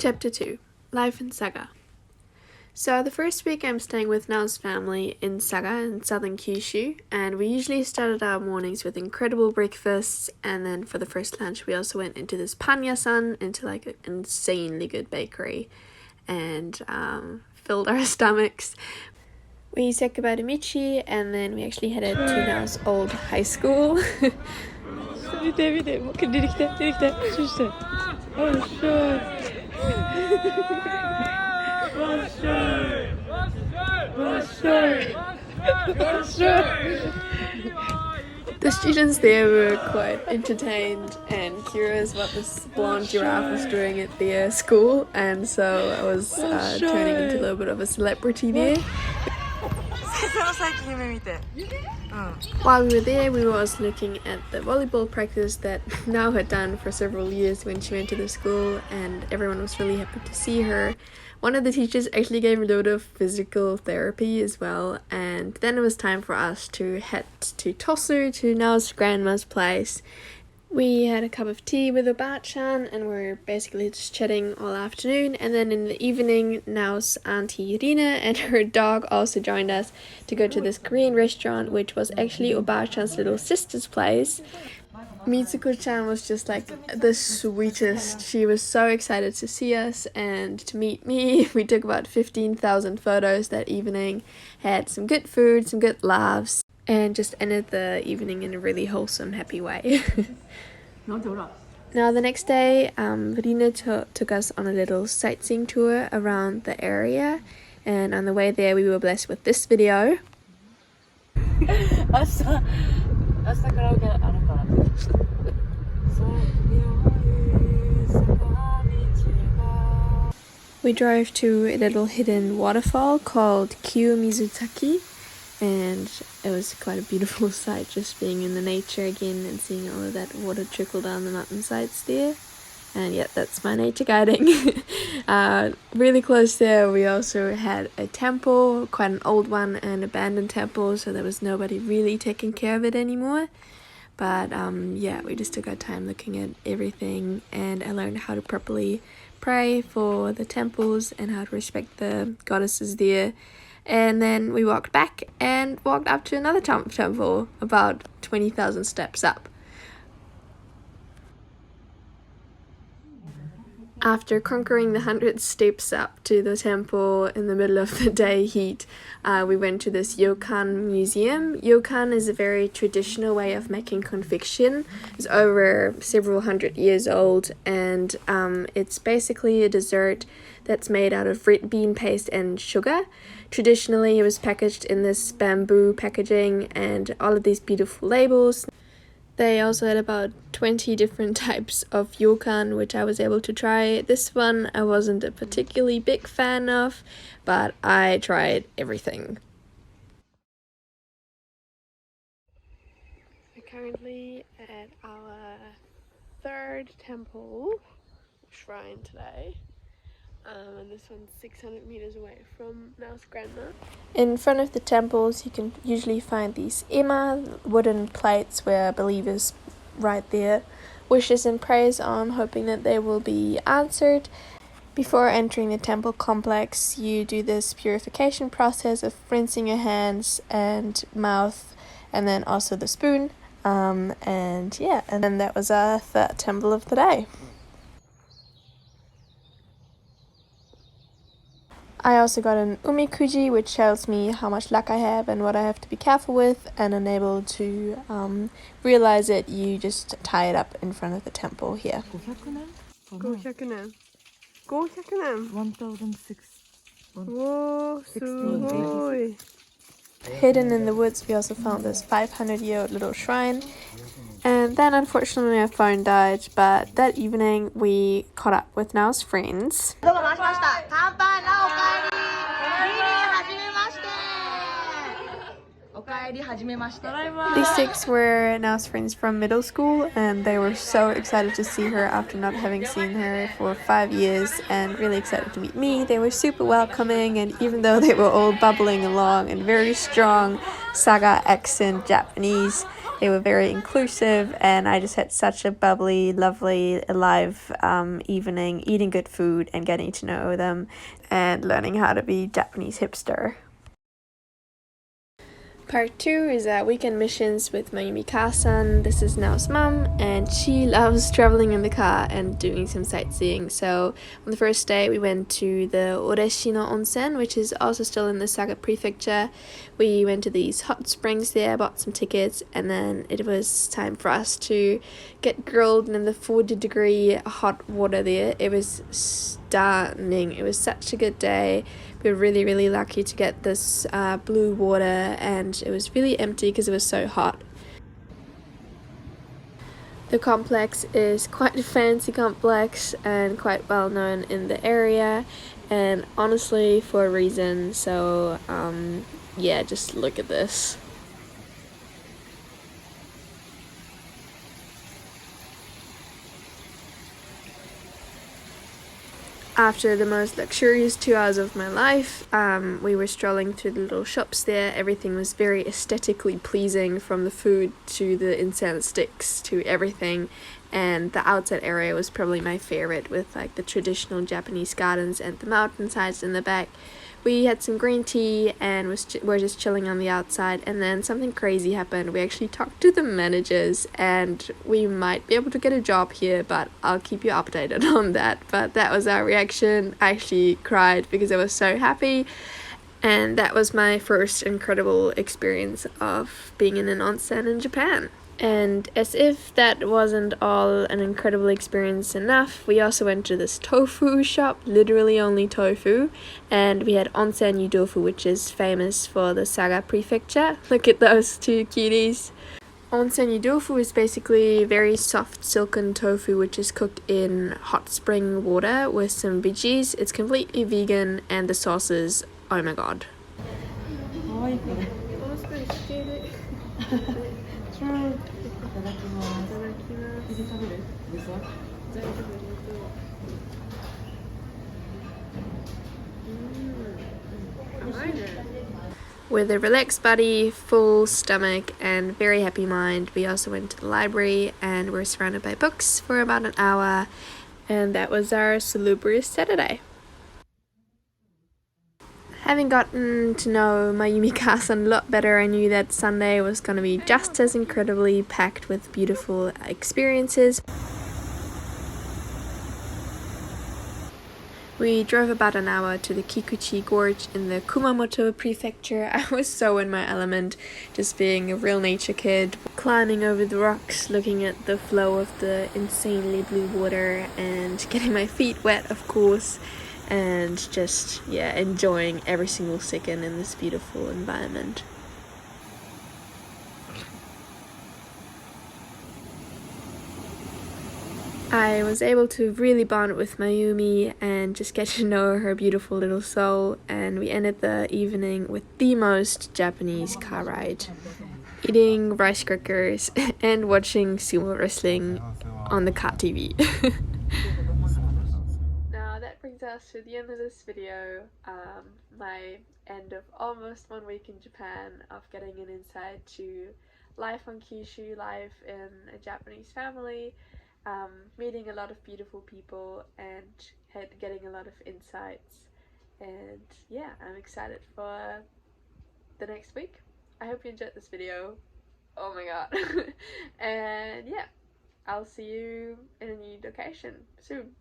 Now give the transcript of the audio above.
Chapter 2 Life in Saga. So the first week I'm staying with Nao's family in Saga in southern Kyushu, and we usually started our mornings with incredible breakfasts, and then for the first lunch we also went into this pan-ya-san, into like an insanely good bakery, and filled our stomachs. We said goodbye to Michi, and then we actually headed to Nao's old high school. The students there were quite entertained and curious what this blonde giraffe was doing at their school, and so I was turning into a little bit of a celebrity there. While we were there, we were also looking at the volleyball practice that Nao had done for several years when she went to the school, and everyone was really happy to see her. One of the teachers actually gave a load of physical therapy as well, and then it was time for us to head to Tosu, to Nao's grandma's place. We had a cup of tea with Oba-chan and we're basically just chatting all afternoon, and then in the evening Nao's auntie Rina and her dog also joined us to go to this Korean restaurant, which was actually Oba-chan's little sister's place. Mitsuko-chan was just like the sweetest. She was so excited to see us and to meet me. We took about 15,000 photos that evening, had some good food, some good laughs, and just ended the evening in a really wholesome, happy way. Now the next day, Rina took us on a little sightseeing tour around the area, and on the way there we were blessed with this video. We drove to a little hidden waterfall called Kyushu, and it was quite a beautiful sight just being in the nature again and seeing all of that water trickle down the mountainsides there. And yeah, that's my nature guiding. Really close there we also had a temple, quite an old one, an abandoned temple, so there was nobody really taking care of it anymore. But yeah, we just took our time looking at everything, and I learned how to properly pray for the temples and how to respect the goddesses there. And then we walked back and walked up to another temple about 20,000 steps up. After conquering the 100 steps up to the temple in the middle of the day heat, we went to this ryokan museum. Ryokan is a very traditional way of making confection. It's over several hundred years old, and it's basically a dessert that's made out of red bean paste and sugar. Traditionally, it was packaged in this bamboo packaging and all of these beautiful labels. They also had about 20 different types of ryokan, which I was able to try. This one I wasn't a particularly big fan of, but I tried everything. We're currently at our third temple shrine today. And this one's 600 meters away from Nao's grandma. In front of the temples you can usually find these ema, wooden plates where believers write their wishes and prayers on, hoping that they will be answered. Before entering the temple complex, you do this purification process of rinsing your hands and mouth, and then also the spoon. And yeah, and then that was our third temple of the day. I also got an umikuji, which tells me how much luck I have and what I have to be careful with, and I'm able to realize it. You just tie it up in front of the temple here. 500 yen. 500 yen. 1,006. Whoa, so hidden in the woods, we also found this 500-year-old little shrine. And then unfortunately my phone died, but that evening we caught up with Nao's friends. These six were Nao's friends from middle school, and they were so excited to see her after not having seen her for 5 years, and really excited to meet me. They were super welcoming, and even though they were all bubbling along in very strong Saga accent Japanese, they were very inclusive, and I just had such a bubbly, lovely, alive evening, eating good food and getting to know them and learning how to be Japanese hipster. Part 2 is weekend missions with Mayumi Kasan. This is Nao's mom, and she loves traveling in the car and doing some sightseeing. So on the first day we went to the Oreshino Onsen, which is also still in the Saga prefecture. We went to these hot springs there, bought some tickets, and then it was time for us to get grilled in the 40-degree hot water there. It was stunning. It was such a good day. We were really lucky to get this blue water, and it was really empty because it was so hot. The complex is quite a fancy complex and quite well known in the area, and honestly for a reason. So yeah, just look at this. After the most luxurious 2 hours of my life, we were strolling through the little shops there. Everything was very aesthetically pleasing, from the food to the incense sticks to everything. And the outside area was probably my favorite, with like the traditional Japanese gardens and the mountainsides in the back. We had some green tea and were just chilling on the outside, and then something crazy happened. We actually talked to the managers, and we might be able to get a job here, but I'll keep you updated on that. But that was our reaction. I actually cried because I was so happy, and that was my first incredible experience of being in an onsen in Japan. And as if that wasn't all an incredible experience enough, we also went to this tofu shop, literally only tofu, and we had onsen yudofu, which is famous for the Saga prefecture. Look at those two cuties. Onsen yudofu is basically very soft silken tofu, which is cooked in hot spring water with some veggies. It's completely vegan, and the sauces, oh my god. With a relaxed body, full stomach, and very happy mind, we also went to the library and were surrounded by books for about an hour, and that was our salubrious Saturday. Having gotten to know Mayumi Kasan a lot better, I knew that Sunday was going to be just as incredibly packed with beautiful experiences. We drove about an hour to the Kikuchi Gorge in the Kumamoto prefecture. I was so in my element, just being a real nature kid, climbing over the rocks, looking at the flow of the insanely blue water, and getting my feet wet, of course, and just, yeah, enjoying every single second in this beautiful environment. I was able to really bond with Mayumi and just get to know her beautiful little soul, and we ended the evening with the most Japanese car ride, eating rice crackers and watching sumo wrestling on the car TV. Now that brings us to the end of this video, my end of almost 1 week in Japan, of getting an insight to life on Kyushu, life in a Japanese family, meeting a lot of beautiful people and getting a lot of insights. And yeah, I'm excited for the next week. I hope you enjoyed this video. Oh my god. And yeah, I'll see you in a new location soon.